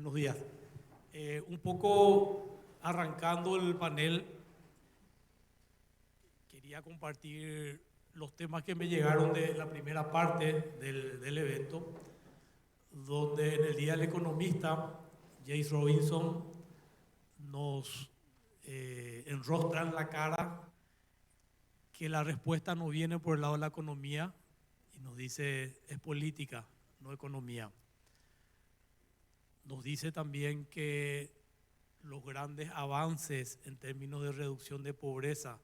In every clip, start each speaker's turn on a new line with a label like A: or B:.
A: Buenos días. Un poco arrancando el panel, quería compartir los temas que me llegaron de la primera parte del evento, donde en el Día del Economista, James Robinson nos enrostra en la cara que la respuesta no viene por el lado de la economía y nos dice es política, no economía. Nos dice también que los grandes avances en términos de reducción de pobreza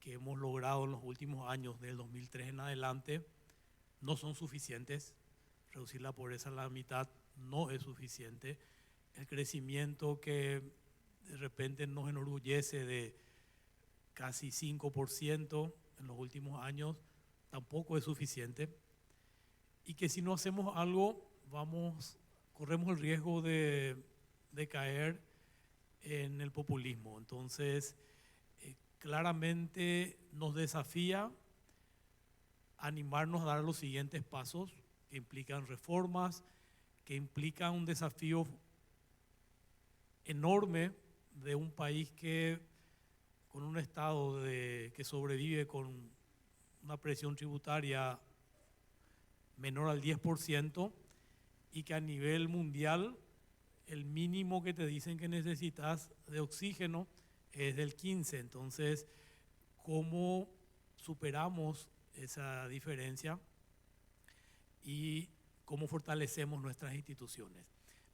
A: que hemos logrado en los últimos años, del 2003 en adelante, no son suficientes. Reducir la pobreza a la mitad no es suficiente. El crecimiento que de repente nos enorgullece de casi 5% en los últimos años tampoco es suficiente. Y que si no hacemos algo, corremos el riesgo de caer en el populismo. Entonces, claramente nos desafía animarnos a dar los siguientes pasos que implican reformas, que implican un desafío enorme de un país con un Estado que sobrevive con una presión tributaria menor al 10%, y que a nivel mundial el mínimo que te dicen que necesitas de oxígeno es del 15%. Entonces, ¿cómo superamos esa diferencia y cómo fortalecemos nuestras instituciones?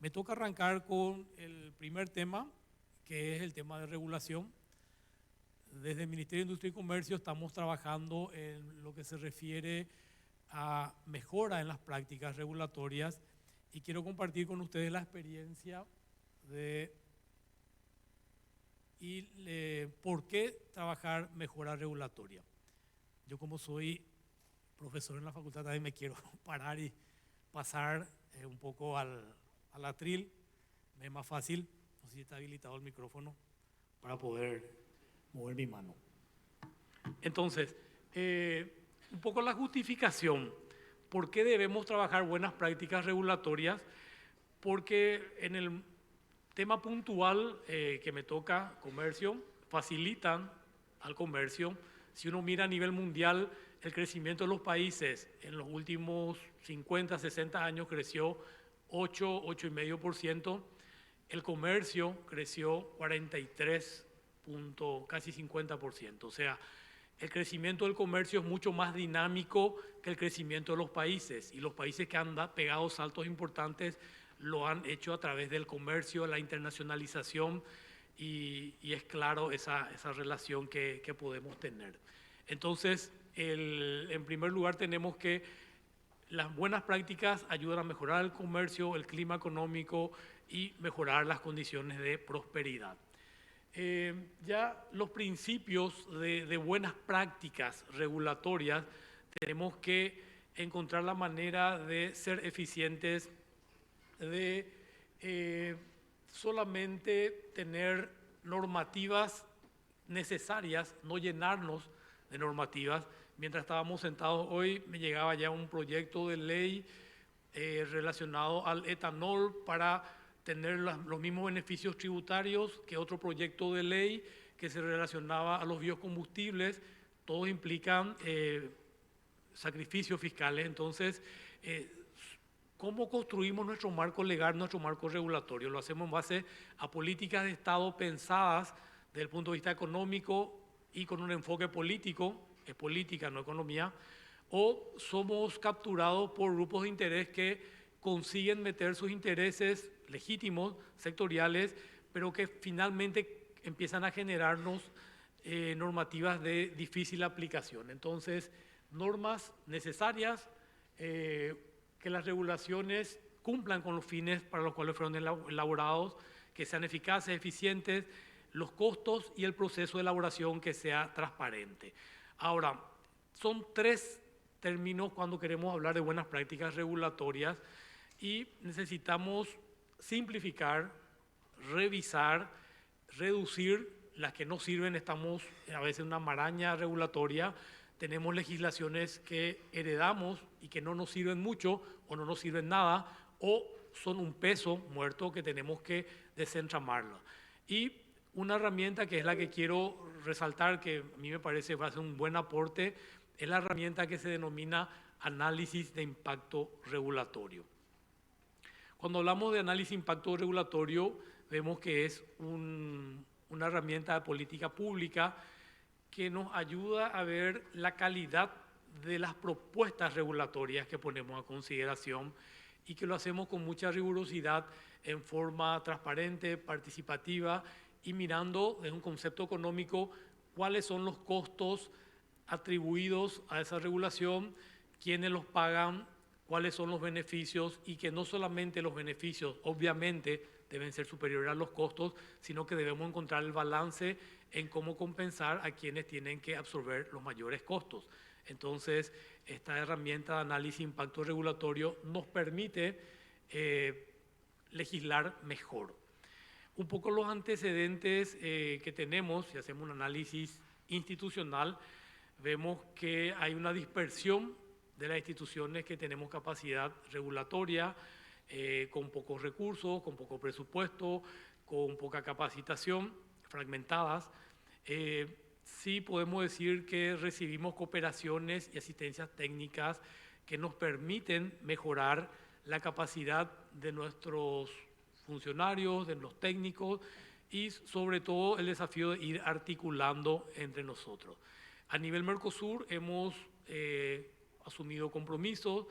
A: Me toca arrancar con el primer tema, que es el tema de regulación. Desde el Ministerio de Industria y Comercio estamos trabajando en lo que se refiere a mejora en las prácticas regulatorias, y quiero compartir con ustedes la experiencia de por qué trabajar mejora regulatoria. Yo, como soy profesor en la facultad, también me quiero parar y pasar un poco al atril. Me es más fácil. No sé si está habilitado el micrófono para poder mover mi mano. Entonces, un poco la justificación. ¿Por qué debemos trabajar buenas prácticas regulatorias? Porque en el tema puntual que me toca, comercio, facilitan al comercio. Si uno mira a nivel mundial, el crecimiento de los países en los últimos 50, 60 años creció 8,5%. El comercio creció 43, casi 50%. O sea, el crecimiento del comercio es mucho más dinámico que el crecimiento de los países, y los países que han pegado saltos importantes lo han hecho a través del comercio, la internacionalización, y es claro esa relación que podemos tener. Entonces, en primer lugar, tenemos que las buenas prácticas ayudan a mejorar el comercio, el clima económico y mejorar las condiciones de prosperidad. Ya los principios de buenas prácticas regulatorias, tenemos que encontrar la manera de ser eficientes, de solamente tener normativas necesarias, no llenarnos de normativas. Mientras estábamos sentados hoy, me llegaba ya un proyecto de ley relacionado al etanol para tener los mismos beneficios tributarios que otro proyecto de ley que se relacionaba a los biocombustibles. Todos implican sacrificios fiscales. Entonces, ¿cómo construimos nuestro marco legal, nuestro marco regulatorio? Lo hacemos en base a políticas de Estado pensadas desde el punto de vista económico y con un enfoque político, es política, no economía, o somos capturados por grupos de interés que consiguen meter sus intereses legítimos, sectoriales, pero que finalmente empiezan a generarnos normativas de difícil aplicación. Entonces, normas necesarias, que las regulaciones cumplan con los fines para los cuales fueron elaborados, que sean eficaces, eficientes, los costos y el proceso de elaboración que sea transparente. Ahora, son tres términos cuando queremos hablar de buenas prácticas regulatorias, y necesitamos simplificar, revisar, reducir las que no sirven. Estamos a veces en una maraña regulatoria, tenemos legislaciones que heredamos y que no nos sirven mucho o no nos sirven nada, o son un peso muerto que tenemos que desentramarlo. Y una herramienta que es la que quiero resaltar, que a mí me parece va a ser un buen aporte, es la herramienta que se denomina análisis de impacto regulatorio. Cuando hablamos de análisis de impacto regulatorio, vemos que es una herramienta de política pública que nos ayuda a ver la calidad de las propuestas regulatorias que ponemos a consideración y que lo hacemos con mucha rigurosidad en forma transparente, participativa y mirando desde un concepto económico cuáles son los costos atribuidos a esa regulación, quiénes los pagan, cuáles son los beneficios y que no solamente los beneficios obviamente deben ser superiores a los costos, sino que debemos encontrar el balance en cómo compensar a quienes tienen que absorber los mayores costos. Entonces, esta herramienta de análisis de impacto regulatorio nos permite legislar mejor. Un poco los antecedentes que tenemos, si hacemos un análisis institucional, vemos que hay una dispersión de las instituciones que tenemos capacidad regulatoria, con pocos recursos, con poco presupuesto, con poca capacitación, fragmentadas. Sí podemos decir que recibimos cooperaciones y asistencias técnicas que nos permiten mejorar la capacidad de nuestros funcionarios, de los técnicos y sobre todo el desafío de ir articulando entre nosotros. A nivel Mercosur hemos asumido compromisos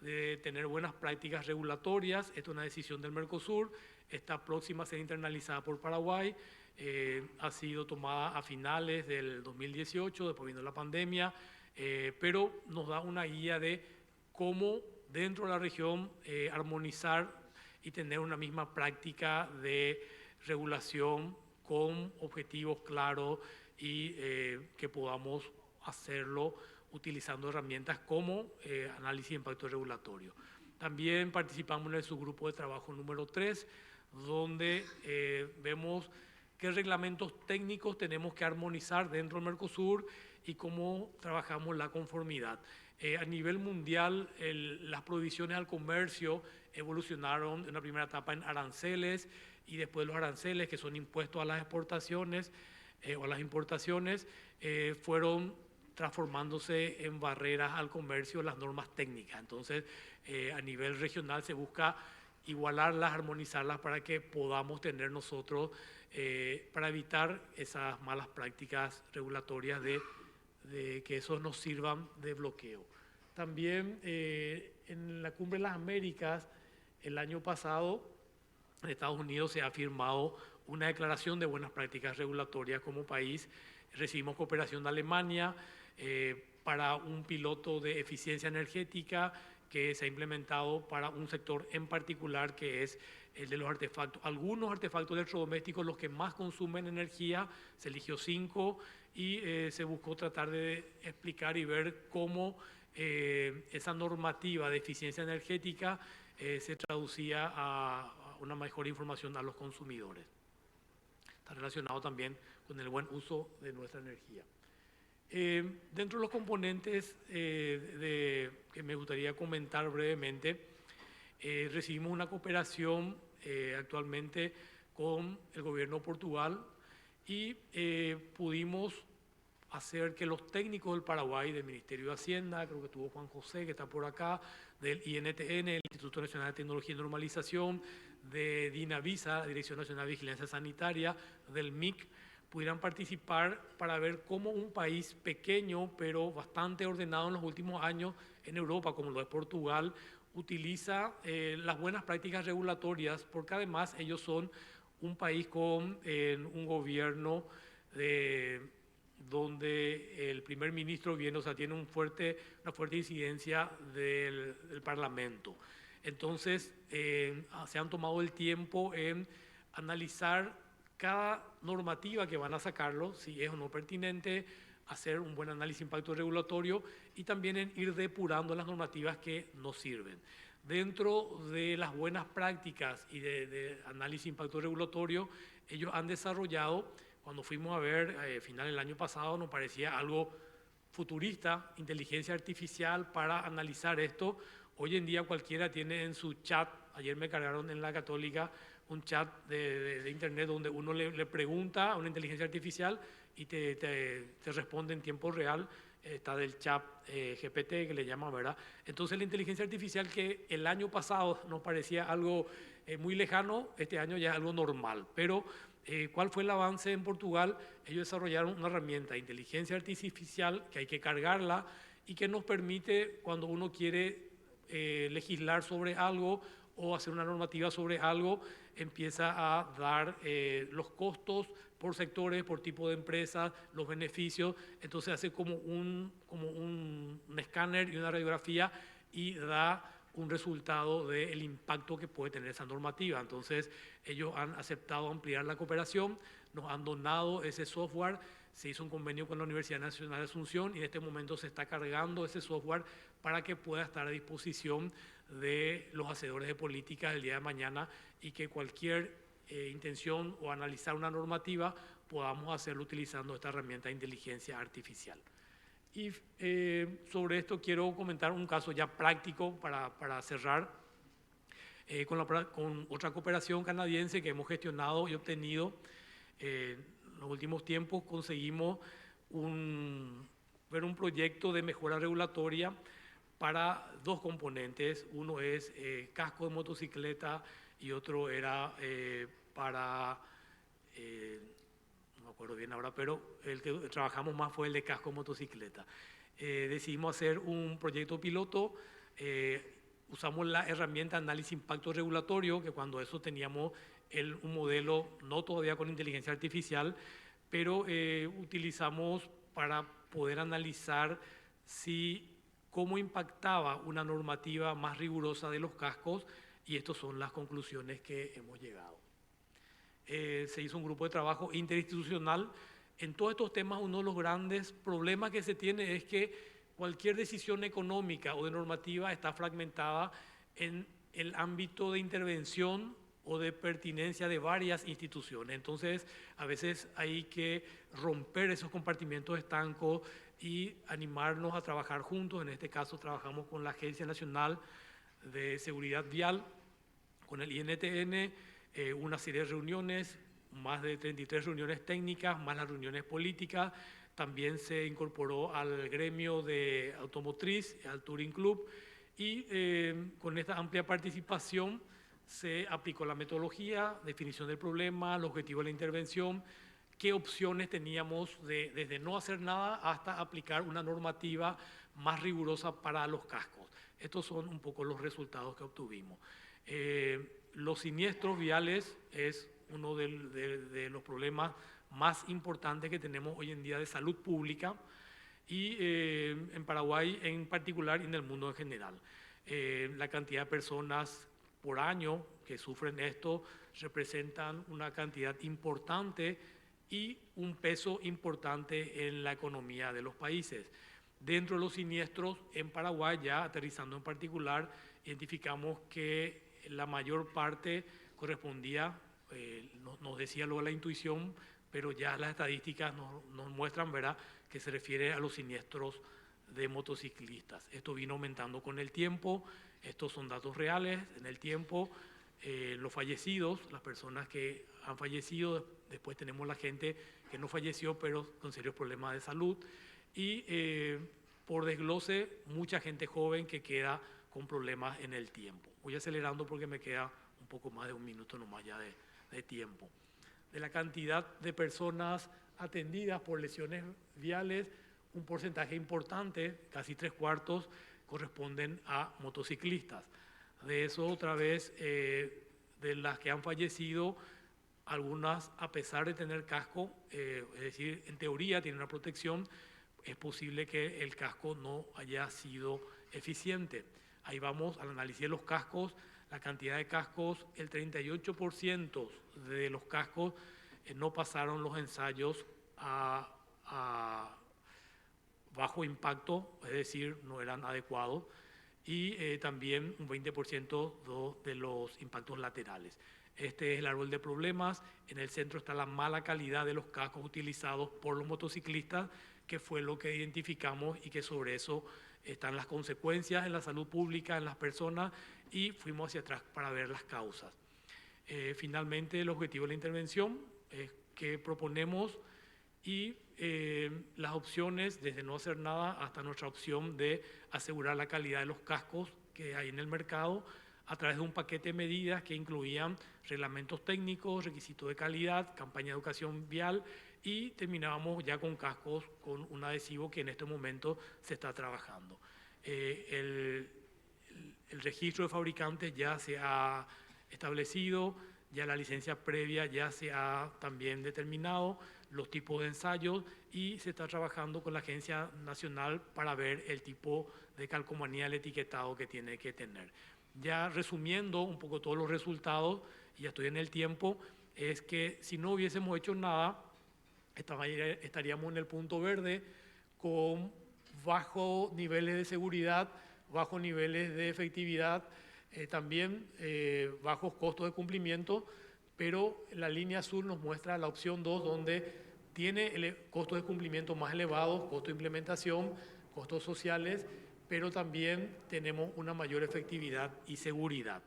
A: de tener buenas prácticas regulatorias. Esta es una decisión del Mercosur, está próxima a ser internalizada por Paraguay, ha sido tomada a finales del 2018, después vino la pandemia, pero nos da una guía de cómo dentro de la región armonizar y tener una misma práctica de regulación con objetivos claros y que podamos hacerlo utilizando herramientas como análisis de impacto regulatorio. También participamos en el subgrupo de trabajo número 3, donde vemos qué reglamentos técnicos tenemos que armonizar dentro del Mercosur y cómo trabajamos la conformidad. A nivel mundial, las prohibiciones al comercio evolucionaron en una primera etapa en aranceles y después los aranceles, que son impuestos a las exportaciones o a las importaciones, fueron transformándose en barreras al comercio, las normas técnicas. Entonces, a nivel regional se busca igualarlas, armonizarlas para que podamos tener nosotros, para evitar esas malas prácticas regulatorias de que eso nos sirvan de bloqueo. También en la Cumbre de las Américas, el año pasado, en Estados Unidos se ha firmado una declaración de buenas prácticas regulatorias como país. Recibimos cooperación de Alemania para un piloto de eficiencia energética que se ha implementado para un sector en particular, que es el de los artefactos. Algunos artefactos electrodomésticos, los que más consumen energía, se eligió 5 y se buscó tratar de explicar y ver cómo esa normativa de eficiencia energética se traducía a una mejor información a los consumidores. Está relacionado también con el buen uso de nuestra energía. Dentro de los componentes que me gustaría comentar brevemente, recibimos una cooperación actualmente con el gobierno de Portugal y pudimos hacer que los técnicos del Paraguay, del Ministerio de Hacienda, creo que estuvo Juan José, que está por acá, del INTN, el Instituto Nacional de Tecnología y Normalización, de DINAVISA, la Dirección Nacional de Vigilancia Sanitaria, del MIC, pudieran participar para ver cómo un país pequeño, pero bastante ordenado en los últimos años en Europa, como lo es Portugal, utiliza las buenas prácticas regulatorias, porque además ellos son un país con un gobierno donde el primer ministro viene, o sea, tiene una fuerte incidencia del Parlamento. Entonces, se han tomado el tiempo en analizar cada normativa que van a sacarlo, si es o no pertinente, hacer un buen análisis de impacto regulatorio y también en ir depurando las normativas que nos sirven. Dentro de las buenas prácticas y de análisis de impacto regulatorio, ellos han desarrollado, cuando fuimos a ver, final del año pasado, nos parecía algo futurista, inteligencia artificial para analizar esto, Hoy en día cualquiera tiene en su chat, ayer me cargaron en la Católica un chat de internet donde uno le pregunta a una inteligencia artificial y te responde en tiempo real. Está del chat GPT que le llaman, ¿verdad? Entonces la inteligencia artificial, que el año pasado nos parecía algo muy lejano, este año ya es algo normal. Pero ¿cuál fue el avance en Portugal? Ellos desarrollaron una herramienta de inteligencia artificial que hay que cargarla y que nos permite, cuando uno quiere legislar sobre algo o hacer una normativa sobre algo, empieza a dar los costos por sectores, por tipo de empresas, los beneficios. Entonces hace como un escáner y una radiografía y da un resultado del impacto que puede tener esa normativa. Entonces ellos han aceptado ampliar la cooperación, nos han donado ese software. Se hizo un convenio con la Universidad Nacional de Asunción y en este momento se está cargando ese software para que pueda estar a disposición de los hacedores de política el día de mañana, y que cualquier intención o analizar una normativa podamos hacerlo utilizando esta herramienta de inteligencia artificial. Y sobre esto quiero comentar un caso ya práctico para cerrar, con otra cooperación canadiense que hemos gestionado y obtenido. En los últimos tiempos conseguimos ver un proyecto de mejora regulatoria para dos componentes. Uno es casco de motocicleta y otro era para, no me acuerdo bien ahora, pero el que trabajamos más fue el de casco de motocicleta. Decidimos hacer un proyecto piloto. Usamos la herramienta análisis impacto regulatorio, que cuando eso teníamos un modelo no todavía con inteligencia artificial, pero utilizamos para poder analizar cómo impactaba una normativa más rigurosa de los cascos, y estas son las conclusiones que hemos llegado. Se hizo un grupo de trabajo interinstitucional. En todos estos temas, uno de los grandes problemas que se tiene es que cualquier decisión económica o de normativa está fragmentada en el ámbito de intervención o de pertinencia de varias instituciones. Entonces, a veces hay que romper esos compartimentos estancos y animarnos a trabajar juntos. En este caso, trabajamos con la Agencia Nacional de Seguridad Vial, con el INTN, una serie de reuniones, más de 33 reuniones técnicas, más las reuniones políticas. También se incorporó al gremio de automotriz, al Touring Club, y con esta amplia participación se aplicó la metodología, definición del problema, el objetivo de la intervención, qué opciones teníamos desde no hacer nada hasta aplicar una normativa más rigurosa para los cascos. Estos son un poco los resultados que obtuvimos. Los siniestros viales es uno de los problemas más importantes que tenemos hoy en día de salud pública, y en Paraguay en particular y en el mundo en general. La cantidad de personas por año que sufren esto representan una cantidad importante y un peso importante en la economía de los países. Dentro de los siniestros en Paraguay, ya aterrizando en particular, identificamos que la mayor parte correspondía, nos decía luego la intuición, pero ya las estadísticas nos muestran, ¿verdad?, que se refiere a los siniestros de motociclistas. Esto vino aumentando con el tiempo. Estos son datos reales en el tiempo. Los fallecidos, las personas que han fallecido, después tenemos la gente que no falleció pero con serios problemas de salud, y por desglose mucha gente joven que queda con problemas en el tiempo. Voy acelerando porque me queda un poco más de un minuto nomás ya de tiempo. De la cantidad de personas atendidas por lesiones viales, un porcentaje importante, casi 3/4, corresponden a motociclistas. De eso, otra vez, de las que han fallecido, algunas, a pesar de tener casco, es decir, en teoría tienen una protección, es posible que el casco no haya sido eficiente. Ahí vamos al análisis de los cascos. La cantidad de cascos, el 38% de los cascos no pasaron los ensayos a bajo impacto, es decir, no eran adecuados, y también un 20% de los impactos laterales. Este es el árbol de problemas. En el centro está la mala calidad de los cascos utilizados por los motociclistas, que fue lo que identificamos y que sobre eso están las consecuencias en la salud pública, en las personas, y fuimos hacia atrás para ver las causas. Finalmente, el objetivo de la intervención es que proponemos y las opciones, desde no hacer nada hasta nuestra opción de asegurar la calidad de los cascos que hay en el mercado, a través de un paquete de medidas que incluían reglamentos técnicos, requisitos de calidad, campaña de educación vial, y terminábamos ya con cascos con un adhesivo que en este momento se está trabajando. El registro de fabricantes ya se ha establecido, ya la licencia previa ya se ha también determinado, los tipos de ensayos, y se está trabajando con la Agencia Nacional para ver el tipo de calcomanía del etiquetado que tiene que tener. Ya resumiendo un poco todos los resultados, y ya estoy en el tiempo, es que si no hubiésemos hecho nada, estaríamos en el punto verde con bajos niveles de seguridad, bajos niveles de efectividad, también bajos costos de cumplimiento, pero la línea azul nos muestra la opción 2, donde tiene costos de cumplimiento más elevados, costos de implementación, costos sociales, pero también tenemos una mayor efectividad y seguridad.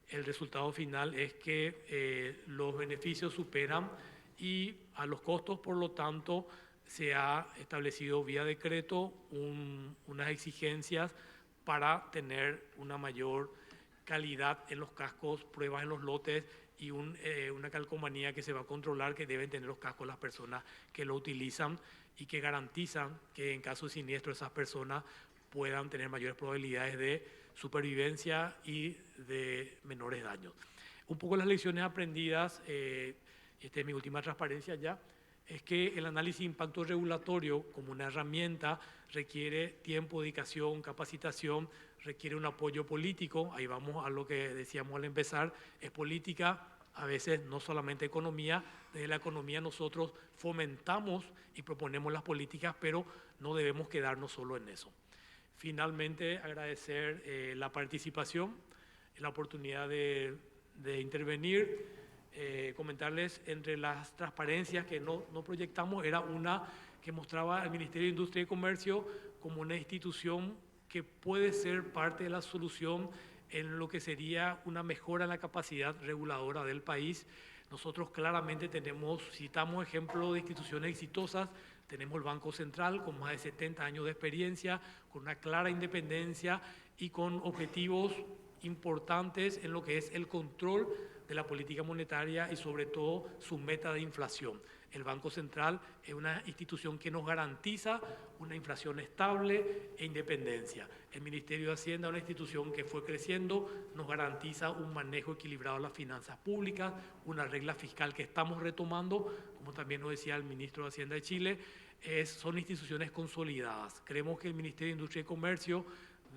A: El resultado final es que los beneficios superan y a los costos, por lo tanto, se ha establecido vía decreto unas exigencias para tener una mayor calidad en los cascos, pruebas en los lotes y una calcomanía que se va a controlar, que deben tener los cascos las personas que lo utilizan y que garantizan que en caso de siniestro esas personas puedan tener mayores probabilidades de supervivencia y de menores daños. Un poco las lecciones aprendidas, esta es mi última transparencia ya, es que el análisis de impacto regulatorio como una herramienta requiere tiempo, dedicación, capacitación, requiere un apoyo político. Ahí vamos a lo que decíamos al empezar, es política, a veces no solamente economía. Desde la economía nosotros fomentamos y proponemos las políticas, pero no debemos quedarnos solo en eso. Finalmente, agradecer la participación, la oportunidad de intervenir. Comentarles, entre las transparencias que no proyectamos, era una que mostraba al Ministerio de Industria y Comercio como una institución que puede ser parte de la solución en lo que sería una mejora en la capacidad reguladora del país. Nosotros claramente citamos ejemplos de instituciones exitosas. Tenemos el Banco Central con más de 70 años de experiencia, con una clara independencia y con objetivos importantes en lo que es el control de la política monetaria y sobre todo su meta de inflación. El Banco Central es una institución que nos garantiza una inflación estable e independencia. El Ministerio de Hacienda es una institución que fue creciendo, nos garantiza un manejo equilibrado de las finanzas públicas, una regla fiscal que estamos retomando, como también nos decía el Ministro de Hacienda de Chile. Son instituciones consolidadas. Creemos que el Ministerio de Industria y Comercio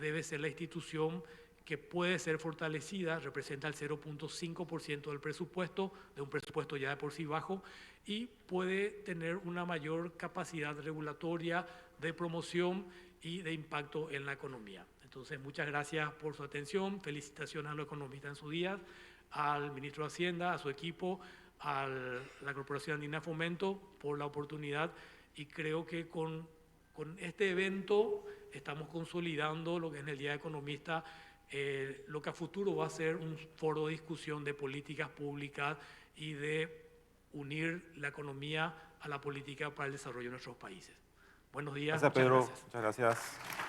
A: debe ser la institución que puede ser fortalecida, representa el 0.5% del presupuesto, de un presupuesto ya de por sí bajo, y puede tener una mayor capacidad regulatoria de promoción y de impacto en la economía. Entonces, muchas gracias por su atención, felicitaciones a los economistas en su día, al Ministro de Hacienda, a su equipo, a la Corporación Andina de Fomento por la oportunidad, y creo que con este evento estamos consolidando lo que en el Día de Economista, lo que a futuro va a ser un foro de discusión de políticas públicas y de unir la economía a la política para el desarrollo de nuestros países. Buenos días.
B: Gracias, Pedro.
A: Gracias.
B: Muchas gracias.